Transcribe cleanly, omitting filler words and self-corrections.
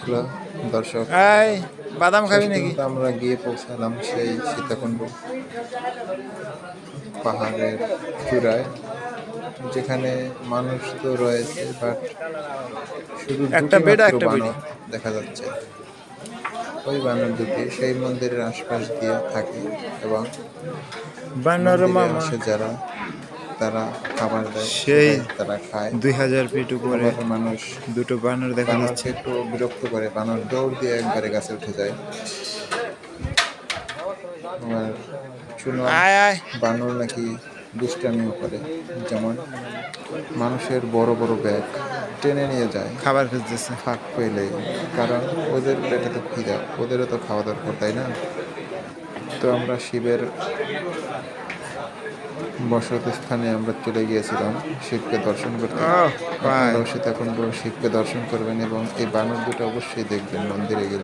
Hello দর্শক, এই বাদাম খাবি নাকি? শেষ পর্যন্ত আমরা গিয়ে পৌঁছালাম সেই সীতাকুণ্ড পাহাড়ের চূড়ায়, যেখানে মানুষ তো রয়েছে, বাট শুধু একটা দুটি বেডা মাত্র একটা বেডি। বানর দেখা যাচ্ছে। ওই বানর দুটি সেই মন্দিরের আশপাশ দিয়ে থাকে এবং বানর মন্দিরে মামা আসে যারা, তারা খাবার দেয়, সেই সেটাই তারা খায়। 2000 ফিট উপরে আবার মানুষ দুটো বানর দেখা বানরকে যাচ্ছে। একটু বিরক্ত করে, বানর দৌড় দিয়ে একবারে গাছে উঠে যায়। আর শুনলাম আয় আয় বানর নাকি দুষ্টামিও করে, যেমন মানুষের বড় বড় ব্যাগ টেনে নিয়ে যায় খাবার খুঁজতেছে। ফাঁক পেলেই, কারণ ওদের পেটে তো খিদা, ওদেরও তো খাওয়া দরকার, তাই না? তো আমরা শিবের বসতস্থানে আমরা চলে গিয়েছিলাম শিবকে দর্শন করতে। ওহ ভাই, আপনারাও সীতাকুণ্ড শিবকে দর্শন করবেন এবং এই বানর দুটো অবশ্যই দেখবেন মন্দিরে গেলে।